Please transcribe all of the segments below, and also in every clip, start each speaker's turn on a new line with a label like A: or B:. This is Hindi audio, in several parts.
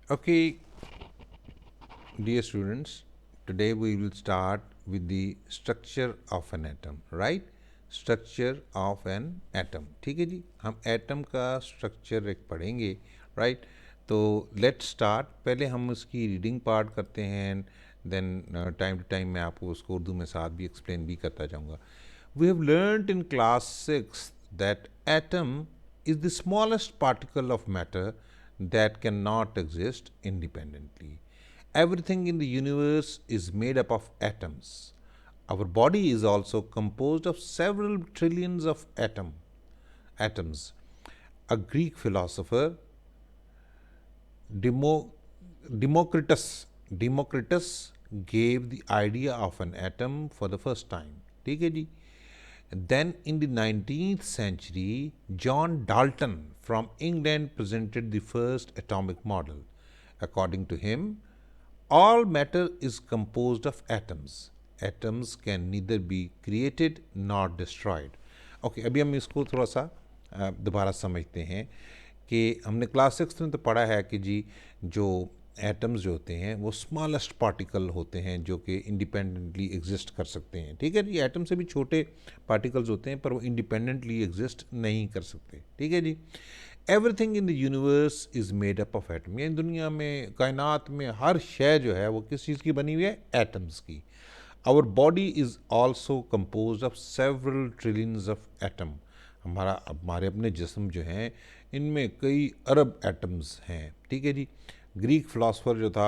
A: Okay, dear students, today we will start with the structure of an atom, right? Structure of an atom. ठीक है जी, हम एटम का स्ट्रक्चर एक पढ़ेंगे, राइट? तो लेट्स स्टार्ट। पहले हम उसकी रीडिंग पार्ट करते हैं, देन टाइम टू टाइम मैं आपको उसको उर्दू में साथ भी एक्सप्लेन भी करता जाऊंगा। We have learnt in class 6 that atom is the smallest particle of matter that cannot exist independently. Everything in the universe is made up of atoms. Our body is also composed of several trillions of atoms. A Greek philosopher, Demo, Democritus gave the idea of an atom for the first time. ठीक है जी। Then in the 19th century, John Dalton from England presented the first atomic model. According to him, all matter is composed of atoms. Atoms can neither be created nor destroyed. Okay, अभी हम इसको थोड़ा सा दोबारा समझते हैं कि हमने क्लास 6 में तो पढ़ा है कि जी जो एटम्स जो होते हैं वो स्मॉलेस्ट पार्टिकल होते हैं जो कि इंडिपेंडेंटली एग्जिस्ट कर सकते हैं। ठीक है जी, एटम से भी छोटे पार्टिकल्स होते हैं पर वो इंडिपेंडेंटली एग्जिस्ट नहीं कर सकते। ठीक है जी। Everything in the universe is made up of atom, यानी दुनिया में कायनात में हर शय जो है वो किस चीज़ की बनी हुई है? एटम्स की। Our body is also compose of several trillions of atom. हमारे अपने जिस्म जो हैं इनमें कई अरब एटम्स हैं। ठीक है जी। ग्रीक फिलासफर जो था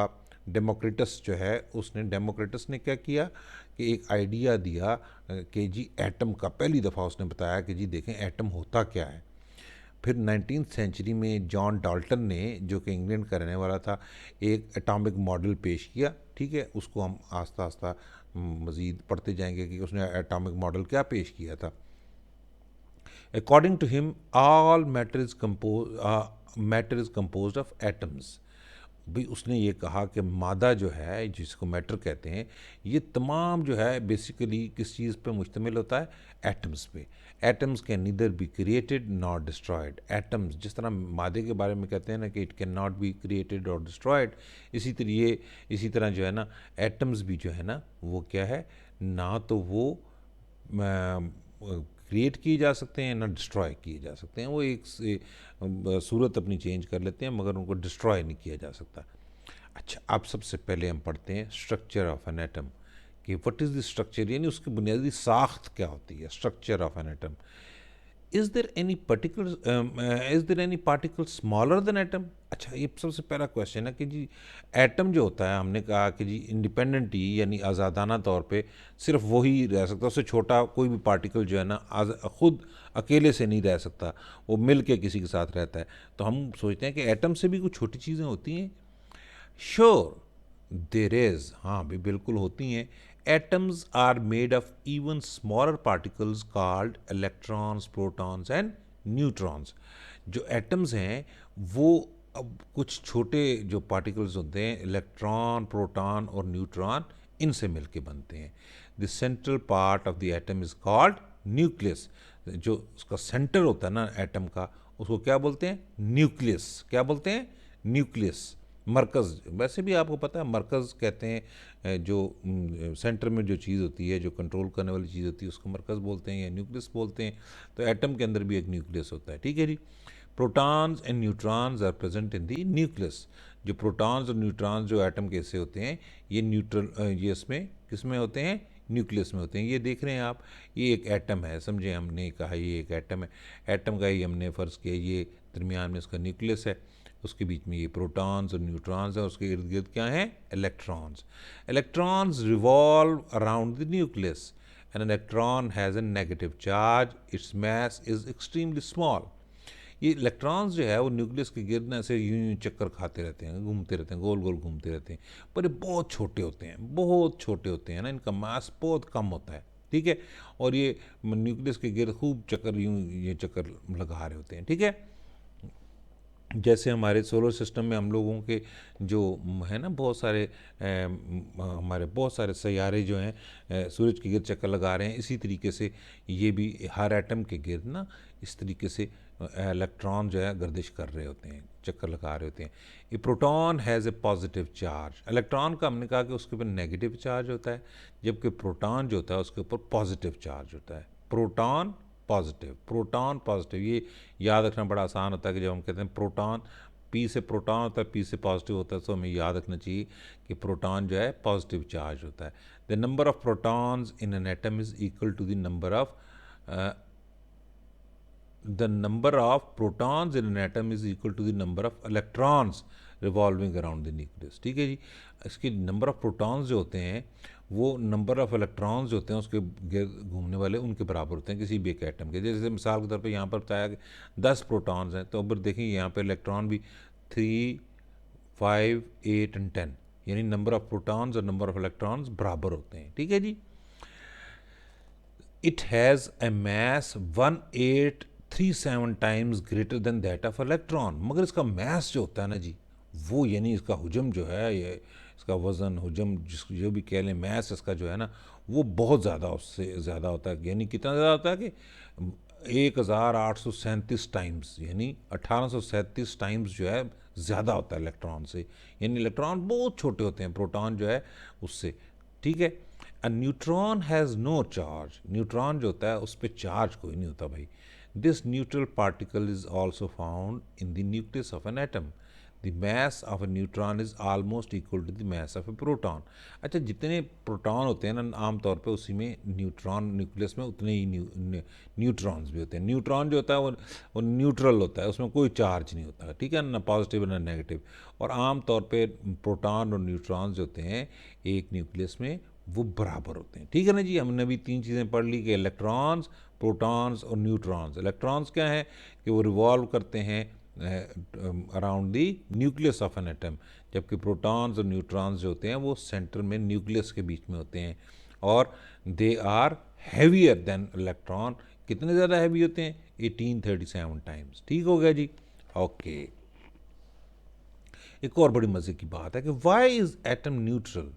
A: डेमोक्रिटस जो है, उसने डेमोक्रिटस ने क्या किया कि एक आइडिया दिया कि जी एटम का, पहली दफ़ा उसने बताया कि जी देखें एटम होता क्या है। फिर 19th सेंचुरी में जॉन डाल्टन ने, जो कि इंग्लैंड का रहने वाला था, एक एटॉमिक मॉडल पेश किया। ठीक है, उसको हम आस्ता आस्ता मज़ीद पढ़ते जाएंगे कि उसने एटॉमिक मॉडल क्या पेश किया था। According to him all matter is composed of atoms. भी उसने ये कहा कि मादा जो है, जिसको मैटर कहते हैं, ये तमाम जो है बेसिकली किस चीज़ पे मुश्तमिल होता है? एटम्स पे। Atoms can neither be created not destroyed. Atoms जिस तरह मादे के बारे में कहते हैं ना कि it can not be created और डिस्ट्रॉयड, इसी तरह जो है ना एटम्स भी जो है ना वो क्या है, ना तो वो क्रिएट किए जा सकते हैं ना डिस्ट्रॉय किए जा सकते हैं। वो एक सूरत अपनी चेंज कर लेते हैं मगर उनको डिस्ट्रॉय नहीं किया जा सकता। अच्छा, अब सबसे पहले हम पढ़ते हैं स्ट्रक्चर ऑफ एन एटम कि व्हाट इज़ द स्ट्रक्चर, यानी उसकी बुनियादी साख्त क्या होती है। Structure of an atom. Is there any particle smaller than atom. अच्छा, ये सबसे पहला क्वेश्चन है कि जी एटम जो होता है, हमने कहा कि जी इंडिपेंडेंट ही यानी आज़ादाना तौर पे सिर्फ वही रह सकता है, उससे छोटा कोई भी पार्टिकल जो है ना खुद अकेले से नहीं रह सकता, वो मिल के किसी के साथ रहता है। तो हम सोचते हैं कि एटम से भी कुछ छोटी चीज़ें होती हैं। श्योर देर इज, हाँ भी बिल्कुल होती हैं। Atoms are made of even smaller particles called electrons, protons and neutrons. जो एटम्स हैं वो अब कुछ छोटे जो पार्टिकल्स होते हैं, इलेक्ट्रॉन, प्रोटॉन और न्यूट्रॉन, इनसे मिलके बनते हैं। The central part of the atom is called nucleus. जो उसका सेंटर होता है ना एटम का, उसको क्या बोलते हैं? न्यूक्लियस। क्या बोलते हैं? न्यूक्लियस। मरकज़, वैसे भी आपको पता है मरकज़ कहते हैं, जो सेंटर में जो चीज़ होती है, जो कंट्रोल करने वाली चीज़ होती है, उसको मरकज़ बोलते हैं या न्यूक्लियस बोलते हैं। तो एटम के अंदर भी एक न्यूक्लियस होता है। ठीक है जी। Protons and neutrons are present in the nucleus. जो प्रोटॉन्स और न्यूट्रॉन्स जो एटम के हिस्से होते हैं, ये इसमें किस में होते हैं? न्यूक्लियस में होते हैं। ये देख रहे हैं आप, ये एक एटम है, समझे, हमने कहा ये एक एटम है। एटम का ही हमने फ़र्ज़ किया ये दरमियान में इसका न्यूक्लियस है, उसके बीच में ये प्रोटॉन्स और न्यूट्रॉन्स हैं, उसके इर्द गिर्द क्या हैं? Electrons. Electrons revolve around the nucleus. An electron has a negative charge, its mass is extremely small. ये इलेक्ट्रॉन्स जो है वो न्यूक्लियस के गिर्द ऐसे यूं चक्कर खाते रहते हैं, घूमते रहते हैं, गोल गोल घूमते रहते हैं, पर ये बहुत छोटे होते हैं, बहुत छोटे होते हैं ना, इनका मास बहुत कम होता है। ठीक है, और ये न्यूक्लियस के गिर्द खूब चक्कर यूं ये चक्कर लगा रहे होते हैं। ठीक है। जैसे हमारे सोलर सिस्टम में हम लोगों के जो है ना बहुत सारे हमारे बहुत सारे सैयारे जो हैं सूरज के गिर्द चक्कर लगा रहे हैं, इसी तरीके से ये भी हर एटम के गिर्द ना इस तरीके से इलेक्ट्रॉन जो है गर्दिश कर रहे होते हैं, चक्कर लगा रहे होते हैं। A proton has a positive charge. Electron का हमने कहा कि उसके ऊपर नेगेटिव चार्ज होता है, जबकि प्रोटॉन जो होता है उसके ऊपर पॉजिटिव चार्ज होता है। प्रोटॉन पॉजिटिव, प्रोटॉन पॉजिटिव, ये याद रखना बड़ा आसान होता है कि जब हम कहते हैं प्रोटॉन, पी से प्रोटॉन होता है, पी से पॉजिटिव होता है, तो हमें याद रखना चाहिए कि प्रोटॉन जो है पॉजिटिव चार्ज होता है। The number of protons in an atom is equal to the number of the number of protons in an atom is equal to the number of electrons revolving around the nucleus। ठीक है जी, इसके नंबर ऑफ प्रोटॉन्स जो होते हैं वो नंबर ऑफ इलेक्ट्रॉन्स जो होते हैं उसके घूमने वाले उनके बराबर होते हैं किसी भी एक एटम के। जैसे मिसाल के तौर पे यहाँ पर बताया कि 10 प्रोटॉन्स हैं, तो अब देखें यहाँ पर इलेक्ट्रॉन भी 3, 5, 8 एंड 10, यानी नंबर ऑफ प्रोटॉन्स और नंबर ऑफ इलेक्ट्रॉन्स बराबर होते हैं। ठीक है जी। It has a mass 1837 times greater than that of electron. मगर इसका मास जो होता है ना जी, वो यानी इसका हुजम जो है, ये इसका वज़न हुजम जिस जो भी कह लें, मास इसका जो है ना वो बहुत ज़्यादा उससे ज़्यादा होता है। यानी कितना ज़्यादा होता है कि 1837 टाइम्स, यानी 1837 टाइम्स जो है ज़्यादा होता है इलेक्ट्रॉन से। यानी इलेक्ट्रॉन बहुत छोटे होते हैं प्रोटॉन जो है उससे। ठीक है। A neutron has no charge. Neutron जो होता है उस पर चार्ज कोई नहीं होता भाई। This neutral particle is also found in the nucleus of an atom. The mass of a neutron is almost equal to the mass of a proton. अच्छा, जितने प्रोटॉन होते हैं ना आमतौर पे उसी में न्यूट्रॉन न्यूक्लियस में उतने ही न्यूट्रॉन्स भी होते हैं। न्यूट्रॉन जो होता है वो न्यूट्रल होता है, उसमें कोई चार्ज नहीं होता। ठीक है ना, पॉजिटिव ना नेगेटिव। और आमतौर पे प्रोटॉन और न्यूट्रॉन्स जो होते हैं एक न्यूक्लियस में वो बराबर होते हैं। ठीक है ना जी। हमने भी 3 चीज़ें पढ़ ली कि इलेक्ट्रॉन्स, प्रोटॉन्स और न्यूट्रॉन्स। इलेक्ट्रॉन्स क्या है कि वो रिवॉल्व करते हैं around the nucleus of an atom, जबकि प्रोटॉन्स और न्यूट्रॉन्स जो होते हैं वो सेंटर में न्यूक्लियस के बीच में होते हैं और they are heavier than electron. कितने ज़्यादा हैवी होते हैं? 1837 टाइम्स। ठीक हो गया जी। ओके। एक और बड़ी मज़े की बात है कि why is atom neutral.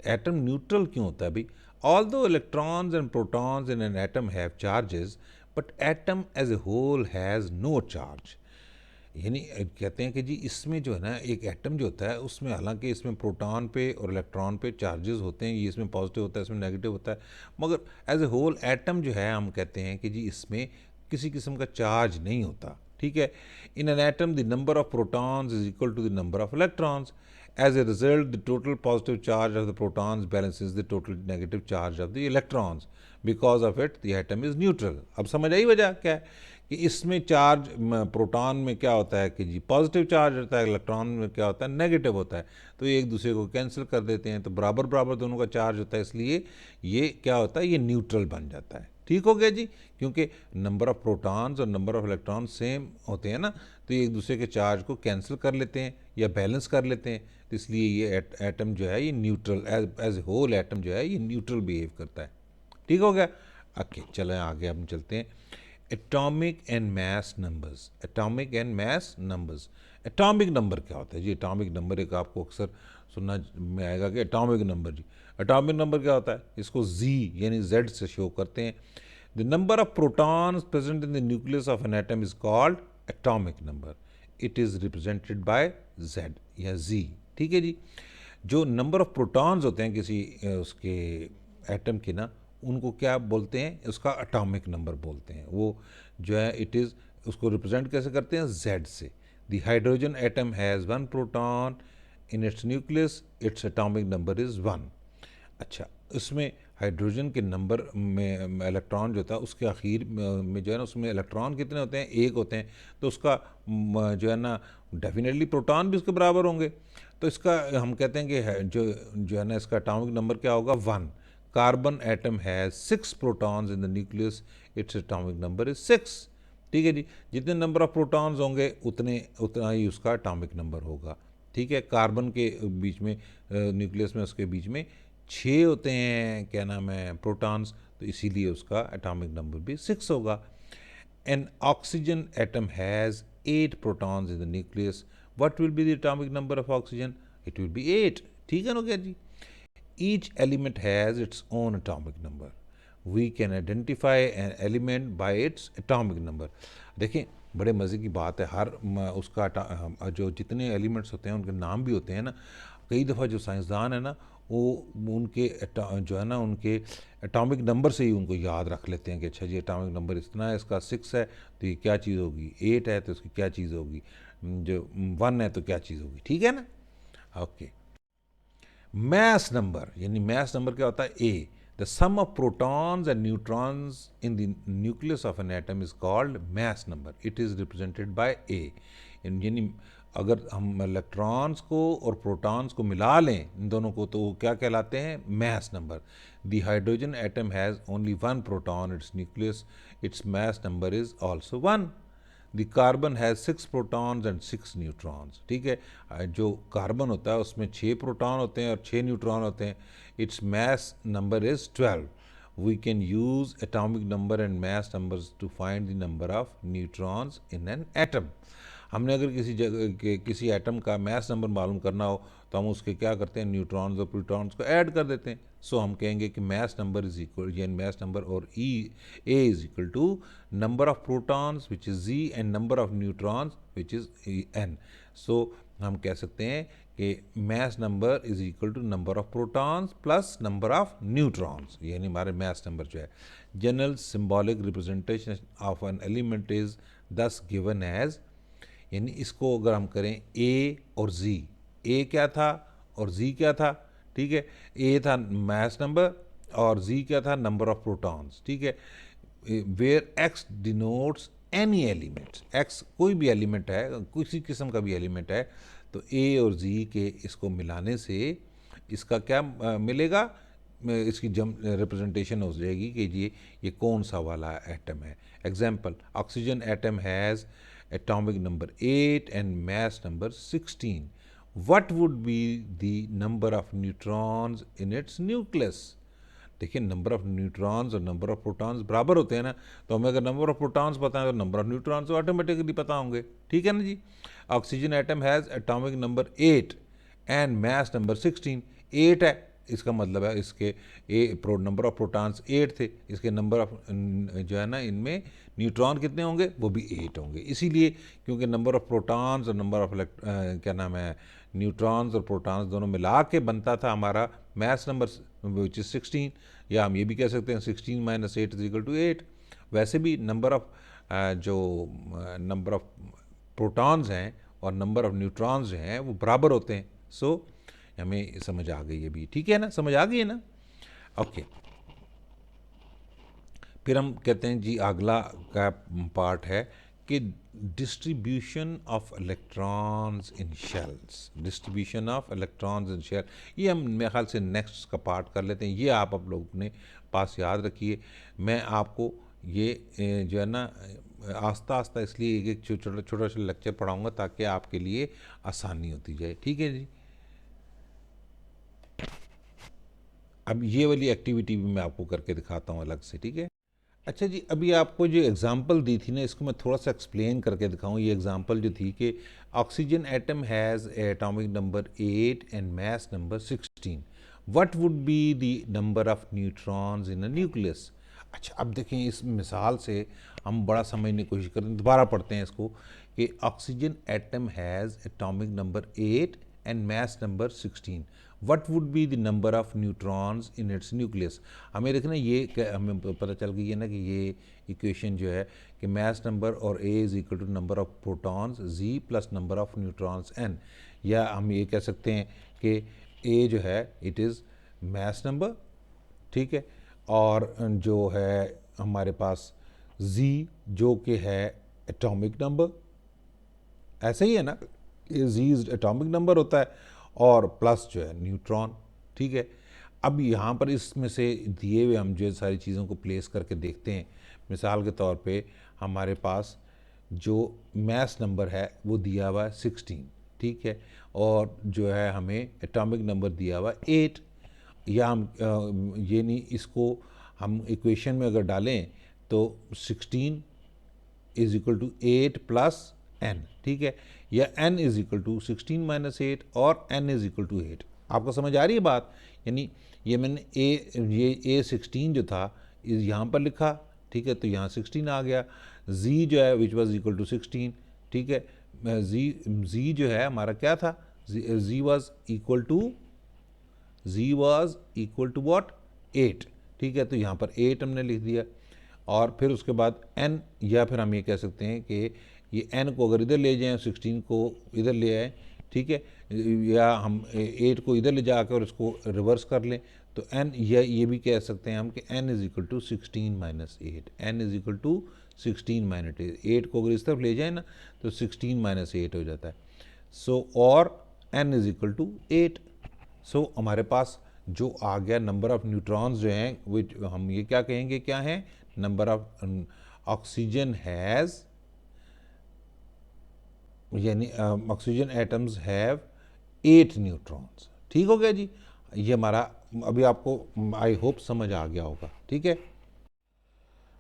A: Atom neutral क्यों होता है भाई? Although electrons and protons in an atom have charges, but atom as a whole has no charge. यानी कहते हैं कि जी इसमें जो है ना एक एटम जो होता है उसमें, हालांकि इसमें प्रोटॉन पे और इलेक्ट्रॉन पे चार्जेस होते हैं, ये इसमें पॉजिटिव होता है, इसमें नेगेटिव होता है, मगर एज ए होल एटम जो है हम कहते हैं कि जी इसमें किसी किस्म का चार्ज नहीं होता। ठीक है। In an atom the number of protons is equal to the number of electrons. As a result, the total positive charge of the protons balances the total negative charge of the electrons. Because of it, the atom is neutral. अब समझ आई वजह क्या है कि इसमें चार्ज प्रोटॉन में क्या होता है कि जी पॉजिटिव चार्ज होता है, इलेक्ट्रॉन में क्या होता है नेगेटिव होता है, तो ये एक दूसरे को कैंसिल कर देते हैं, तो बराबर बराबर दोनों का चार्ज होता है, इसलिए ये क्या होता है, ये न्यूट्रल बन जाता है। ठीक हो गया जी। क्योंकि नंबर ऑफ प्रोटॉन्स और नंबर ऑफ इलेक्ट्रॉन सेम होते हैं ना, तो ये एक दूसरे के चार्ज को कैंसिल कर लेते हैं या बैलेंस कर लेते हैं, तो इसलिए ये एटम जो है ये न्यूट्रल एज होल एटम जो है ये न्यूट्रल बिहेव करता है। ठीक हो गया। ओके, चलें आगे हम चलते हैं। Atomic and mass numbers. Atomic and mass numbers. Atomic number क्या होता है जी? एटॉमिक नंबर एक आपको अक्सर सुनना में आएगा कि एटॉमिक नंबर जी। एटॉमिक नंबर क्या होता है? इसको जी यानी जेड से शो करते हैं। The number of protons present in the nucleus of an atom is called atomic number. It is represented by Z या जी। ठीक है जी। जो नंबर ऑफ प्रोटॉन्स होते हैं किसी उसके एटम के ना, उनको क्या बोलते हैं? उसका एटॉमिक नंबर बोलते हैं। वो जो है इट इज़, उसको रिप्रेजेंट कैसे करते हैं? जेड से। The hydrogen atom has 1 proton in its nucleus, its atomic number is 1। अच्छा, इसमें हाइड्रोजन के नंबर में इलेक्ट्रॉन जो था उसके आखिर में जो है ना उसमें इलेक्ट्रॉन कितने होते हैं? 1 होते हैं, तो उसका जो है ना डेफिनेटली प्रोटॉन भी उसके बराबर होंगे, तो इसका हम कहते हैं कि जो है ना इसका एटॉमिक नंबर क्या होगा? 1। Carbon atom has 6 protons in the nucleus, its atomic number is 6। ठीक है जी। जितने नंबर ऑफ प्रोटॉन्स होंगे उतना ही उसका एटॉमिक नंबर होगा। ठीक है। कार्बन के बीच में न्यूक्लियस में उसके बीच में 6 होते हैं, क्या नाम है, प्रोटॉन्स, तो इसीलिए उसका एटॉमिक नंबर भी 6 होगा। N oxygen atom has 8 protons in the nucleus. What will be the atomic number of oxygen? It will be 8. ठीक है ना क्या जी? Each element has its own atomic number. We can identify an element by its atomic number. देखें बड़े मज़े की बात है, हर उसका जो जितने एलिमेंट्स होते हैं उनके नाम भी होते हैं ना। कई दफ़ा जो साइंसदान है ना वो उनके जो है ना उनके एटॉमिक नंबर से ही उनको याद रख लेते हैं कि अच्छा जी एटॉमिक नंबर इतना है, इसका 6 है तो ये क्या चीज़ होगी, 8 है तो इसकी क्या चीज़ होगी, जो 1 है तो क्या चीज़ होगी। ठीक है ना? ओके। Mass number, यानी mass number क्या होता है? A. The sum of protons and neutrons in the nucleus of an atom is called mass number. It is represented by A. यानी अगर हम इलेक्ट्रॉन्स को और प्रोटॉन्स को मिला लें इन दोनों को तो वो क्या कहलाते हैं? mass number. The hydrogen atom has only one proton in its nucleus. Its mass number is also 1. The carbon has 6 protons and 6 neutrons. ठीक है, जो कार्बन होता है उसमें 6 प्रोटॉन होते हैं और 6 न्यूट्रॉन होते हैं। Its mass number is 12। We can use atomic number and mass numbers to find the number of neutrons in an atom. हमने अगर किसी जगह के किसी एटम का मैस नंबर मालूम करना हो तो हम उसके क्या करते हैं? न्यूट्रॉन्स और प्रोटॉन्स को ऐड कर देते हैं। सो हम कहेंगे कि मैस नंबर इज इक्वल, यानी मैस नंबर और A is equal to number of protons which is Z and number of neutrons which is N. So हम कह सकते हैं कि mass number is equal to number of protons plus number of neutrons, यानी हमारे मैस नंबर जो है। General symbolic representation of an element is this given as, यानी इसको अगर हम करें ए और जी, ए क्या था और जी क्या था? ठीक है, ए था मैस नंबर और जी क्या था? Number of protons. ठीक है, where X denotes any element, X कोई भी एलिमेंट है, किसी किस्म का भी एलिमेंट है, तो ए और जी के इसको मिलाने से इसका क्या मिलेगा? इसकी रिप्रेजेंटेशन हो जाएगी कि ये कौन सा वाला एटम है। Example, oxygen atom has atomic number 8 and mass number 16. What would be the number of neutrons in its nucleus? देखिए नंबर ऑफ न्यूट्रॉन्स और नंबर ऑफ प्रोटॉन्स बराबर होते हैं ना, तो हमें अगर नंबर ऑफ प्रोटॉन्स पता है तो नंबर ऑफ न्यूट्रॉन्स तो ऑटोमेटिकली पता होंगे। ठीक है ना जी? Oxygen atom has atomic number 8 and mass number 16। 8 है, इसका मतलब है इसके नंबर ऑफ प्रोटॉन्स 8 थे, इसके नंबर ऑफ जो है ना इनमें न्यूट्रॉन कितने होंगे? वो भी 8 होंगे। इसीलिए क्योंकि नंबर ऑफ प्रोटॉन्स और नंबर ऑफ क्या नाम है न्यूट्रॉन्स और प्रोटॉन्स दोनों मिला के बनता था हमारा मैस नंबर विच इज़ 16, या हम ये भी कह सकते हैं 16 माइनस 8 इज इक्वल टू 8। वैसे भी नंबर ऑफ जो नंबर ऑफ प्रोटॉन्स हैं और नंबर ऑफ न्यूट्रॉन्स जो हैं वो बराबर होते हैं। सो हमें समझ आ गई है भी। ठीक है ना? समझ आ गई है ना? ओके। फिर हम कहते हैं जी अगला का पार्ट है कि distribution of electrons in shells. Distribution of electrons in shell, ये हम मेरे ख्याल से नेक्स्ट का पार्ट कर लेते हैं। ये आप लोग अपने पास याद रखिए। मैं आपको ये जो है ना आस्ता आस्ता इसलिए एक छोटा छोटा सा लेक्चर पढ़ाऊँगा ताकि आपके लिए आसानी होती जाए। ठीक है जी? अब ये वाली एक्टिविटी भी मैं आपको करके दिखाता हूँ अलग से। ठीक है? अच्छा जी, अभी आपको जो एग्ज़ाम्पल दी थी ना इसको मैं थोड़ा सा एक्सप्लेन करके दिखाऊँ। ये एग्ज़ाम्पल जो थी कि oxygen atom has atomic number 8 and mass number 16। What would be the number of neutrons in a nucleus? अच्छा, अब देखें इस मिसाल से हम बड़ा समझने की कोशिश करें, दोबारा पढ़ते हैं इसको कि oxygen atom has atomic number 8 and mass number 16। What would be the number of neutrons in its nucleus? हमें देखना ये हमें पता चल गई है ना कि ये इक्वेशन जो है कि मास नंबर और A is equal to number of protons Z plus number of neutrons N, या हम ये कह सकते हैं कि ए जो है इट इज़ मास नंबर, ठीक है, और जो है हमारे पास जी जो कि है एटॉमिक नंबर, ऐसे ही है ना, ये जी एटॉमिक नंबर होता है और प्लस जो है न्यूट्रॉन। ठीक है, अब यहाँ पर इसमें से दिए हुए हम जो सारी चीज़ों को प्लेस करके देखते हैं। मिसाल के तौर पे हमारे पास जो मास नंबर है वो दिया हुआ है 16, ठीक है, और जो है हमें एटॉमिक नंबर दिया हुआ 8, या हम ये नहीं, इसको हम इक्वेशन में अगर डालें तो 16 is equal to 8 plus n, ठीक है, या n is equal to 16 minus 8 और n इज इक्वल टू 8। आपको समझ आ रही है बात? यानी ये मैंने ये A16 जो था इस यहाँ पर लिखा, ठीक है, तो यहाँ 16 आ गया। z जो है विच वॉज इक्वल टू 16, ठीक है, z जो है हमारा क्या था, z was equal to what, 8, ठीक है, तो यहाँ पर 8 हमने लिख दिया। और फिर उसके बाद n, या फिर हम ये कह सकते हैं कि ये n को अगर इधर ले जाएं, 16 को इधर ले आए, ठीक है, या हम 8 को इधर ले जाकर और इसको रिवर्स कर लें, तो n, या ये भी कह सकते हैं हम कि n is equal to 16 minus 8, n is equal to 16 minus 8 को अगर इस तरफ ले जाए ना तो 16 माइनस 8 हो जाता है। सो और n इज इक्वल टू 8। सो हमारे पास जो आ गया नंबर ऑफ न्यूट्रॉन्स जो हैं, विच हम ये क्या कहेंगे, क्या है, नंबर ऑफ ऑक्सीजन हैज़, यानी ऑक्सीजन एटम्स हैव 8 न्यूट्रॉन्स। ठीक हो गया जी, ये हमारा अभी आपको आई होप समझ आ गया होगा, ठीक है।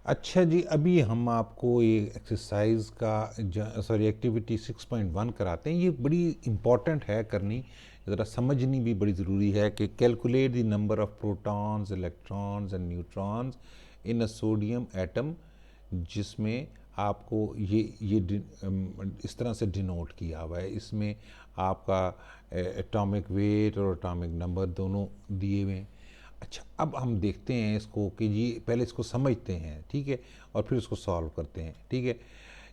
A: अच्छा जी, अभी हम आपको ये एक्सरसाइज का सॉरी एक्टिविटी 6.1 कराते हैं। ये बड़ी इम्पॉर्टेंट है करनी, ज़रा समझनी भी बड़ी ज़रूरी है कि calculate the number of protons, electrons and neutrons in a sodium atom, जिसमें आपको ये इस तरह से डिनोट किया हुआ है। इसमें आपका एटॉमिक वेट और एटॉमिक नंबर दोनों दिए हुए हैं। अच्छा, अब हम देखते हैं इसको कि जी पहले इसको समझते हैं, ठीक है, और फिर इसको सॉल्व करते हैं, ठीक है।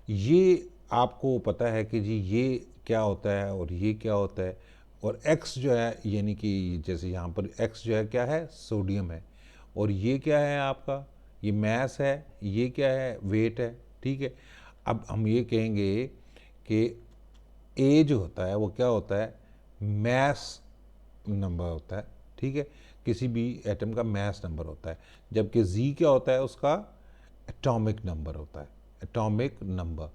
A: ये आपको पता है कि जी ये क्या होता है और ये क्या होता है, और x जो है, यानी कि जैसे यहाँ पर x जो है क्या है, सोडियम है, और ये क्या है आपका, ये मैस है, ये क्या है, वेट है, ठीक है। अब हम ये कहेंगे कि a जो होता है वो क्या होता है, मैस नंबर होता है, ठीक है, किसी भी एटम का मैस नंबर होता है, जबकि z क्या होता है, उसका एटॉमिक नंबर होता है, एटॉमिक नंबर।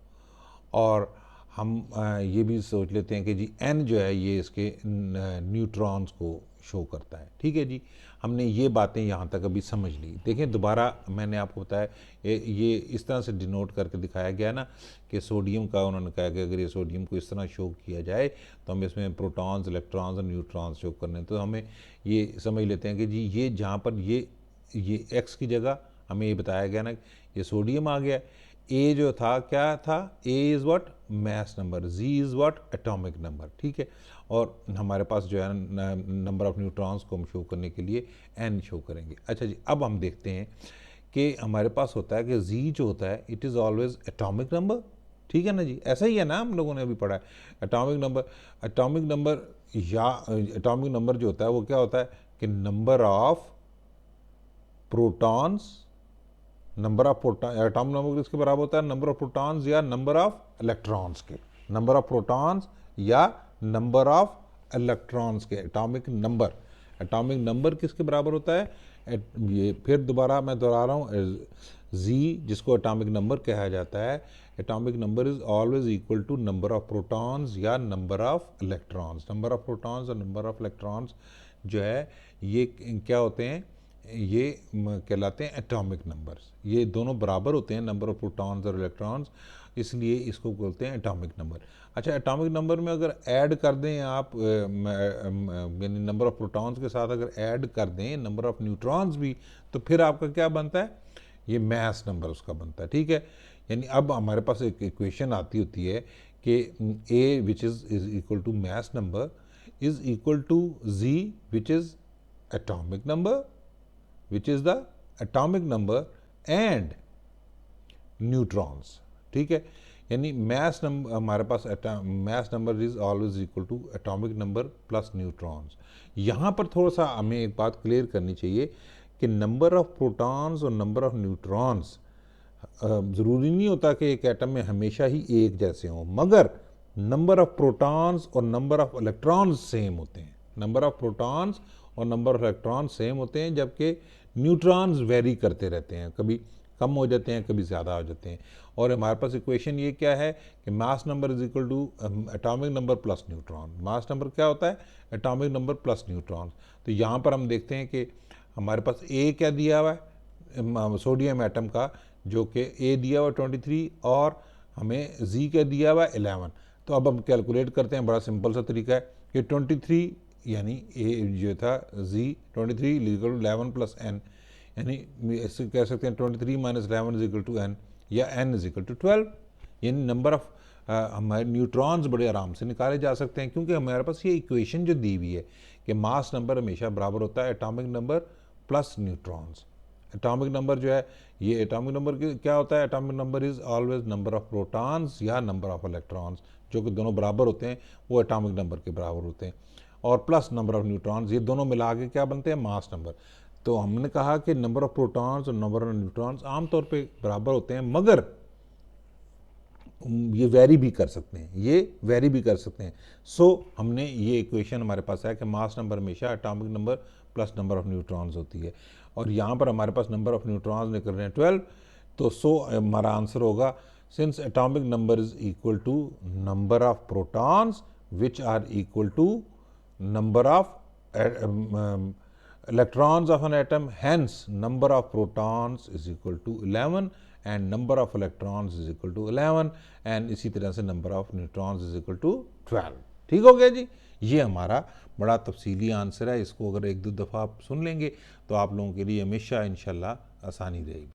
A: और हम ये भी सोच लेते हैं कि जी n जो है ये इसके न्यूट्रॉन्स को शो करता है, ठीक है जी। हमने ये बातें यहाँ तक अभी समझ ली। देखें दोबारा मैंने आपको बताया ये इस तरह से डिनोट करके दिखाया गया ना कि सोडियम का उन्होंने कहा कि अगर ये सोडियम को इस तरह शो किया जाए तो हम इसमें प्रोटॉन्स, इलेक्ट्रॉन्स और न्यूट्रॉन्स शो करने, तो हमें ये समझ लेते हैं कि जी ये जहाँ पर ये x की जगह हमें ये बताया गया ना ये सोडियम आ गया। ए जो था क्या था, A is what, mass number, Z is what, atomic number, ठीक है। और हमारे पास जो है नंबर ऑफ न्यूट्रॉन्स को हम शो करने के लिए एन शो करेंगे। अच्छा जी, अब हम देखते हैं कि हमारे पास होता है कि जी जो होता है it is always atomic number, ठीक है ना जी, ऐसा ही है ना, हम लोगों ने अभी पढ़ा है एटॉमिक नंबर या एटॉमिक नंबर जो होता है वो क्या होता है कि number of protons, number of proton, atomic number किसके बराबर होता है, नंबर ऑफ प्रोटॉन्स या नंबर ऑफ इलेक्ट्रॉन्स के, नंबर ऑफ प्रोटॉन्स या नंबर ऑफ इलेक्ट्रॉन्स के। एटॉमिक नंबर किसके बराबर होता है, ये फिर दोबारा मैं दोहरा रहा हूँ, जी जिसको एटॉमिक नंबर कहा जाता है, atomic number is always equal to number of protons या number of electrons. Number of protons और नंबर ऑफ इलेक्ट्रॉन्स जो है ये क्या होते हैं, ये कहलाते हैं एटॉमिक नंबर्स। ये दोनों बराबर होते हैं, नंबर ऑफ प्रोटॉन्स और इलेक्ट्रॉन्स, इसलिए इसको बोलते हैं एटॉमिक नंबर। अच्छा, एटॉमिक नंबर में अगर ऐड कर दें आप, यानी नंबर ऑफ प्रोटॉन्स के साथ अगर ऐड कर दें नंबर ऑफ न्यूट्रॉन्स भी, तो फिर आपका क्या बनता है, ये मैस नंबर उसका बनता है, ठीक है। यानी अब हमारे पास एक इक्वेशन आती होती है कि A which is equal to mass number is equal to Z which is atomic number, which is the atomic number and neutrons, ठीक है। यानी मैस नंबर हमारे पास mass number is always equal to atomic number plus neutrons. यहाँ पर थोड़ा सा हमें एक बात क्लियर करनी चाहिए कि नंबर ऑफ प्रोटॉन्स और नंबर ऑफ न्यूट्रॉन्स ज़रूरी नहीं होता कि एक एटम में हमेशा ही एक जैसे हों, मगर नंबर ऑफ प्रोटॉन्स और नंबर ऑफ इलेक्ट्रॉन्स सेम होते हैं। नंबर ऑफ प्रोटॉन्स और नंबर ऑफ इलेक्ट्रॉन्स सेम होते हैं, जबकि न्यूट्रॉन्स वेरी करते रहते हैं, कभी कम हो जाते हैं, कभी ज़्यादा हो जाते हैं। और हमारे पास इक्वेशन ये क्या है कि mass number is equal to atomic number plus neutron. Mass number क्या होता है, एटॉमिक नंबर प्लस न्यूट्रॉन। तो यहाँ पर हम देखते हैं कि हमारे पास ए क्या दिया हुआ है सोडियम एटम का, जो कि ए दिया हुआ 23 और हमें जी क्या दिया हुआ है 11। तो अब हम कैलकुलेट करते हैं, बड़ा सिंपल सा तरीका है कि 23 यानी ए जो था Z 23 equal to 11 plus N, यानी ऐसे कह सकते हैं 23 minus 11 is equal to N, या एन इज इक्वल टू 12। यानी नंबर ऑफ हमारे न्यूट्रॉन्स बड़े आराम से निकाले जा सकते हैं, क्योंकि हमारे पास ये इक्वेशन जो दी हुई है कि मास नंबर हमेशा बराबर होता है atomic number plus neutrons. Atomic number जो है, ये एटॉमिक नंबर क्या होता है, atomic number is always number of protons या नंबर ऑफ इलेक्ट्रॉन्स, जो कि दोनों बराबर होते हैं, वो एटॉमिक नंबर के बराबर होते हैं, और प्लस नंबर ऑफ न्यूट्रॉन्स, ये दोनों मिला के क्या बनते हैं, मास नंबर। तो हमने कहा कि नंबर ऑफ प्रोटॉन्स और नंबर ऑफ न्यूट्रॉन्स आमतौर पर बराबर होते हैं, मगर ये वेरी भी कर सकते हैं, ये वेरी भी कर सकते हैं। सो हमने ये इक्वेशन हमारे पास है कि मास नंबर हमेशा atomic number plus number of neutrons होती है, और यहाँ पर हमारे पास नंबर ऑफ न्यूट्रॉन्स निकल रहे हैं 12। तो सो हमारा आंसर होगा since atomic number is equal to number of protons which are equal to number of electrons of an atom, hence number of protons is equal to 11 and number of electrons is equal to 11, and इसी तरह से number of neutrons is equal to 12। ठीक हो गया जी। ये हमारा बड़ा तफसीली आंसर है, इसको अगर एक दो दफ़ा आप सुन लेंगे तो आप लोगों के लिए हमेशा इंशाल्लाह आसानी रहेगी।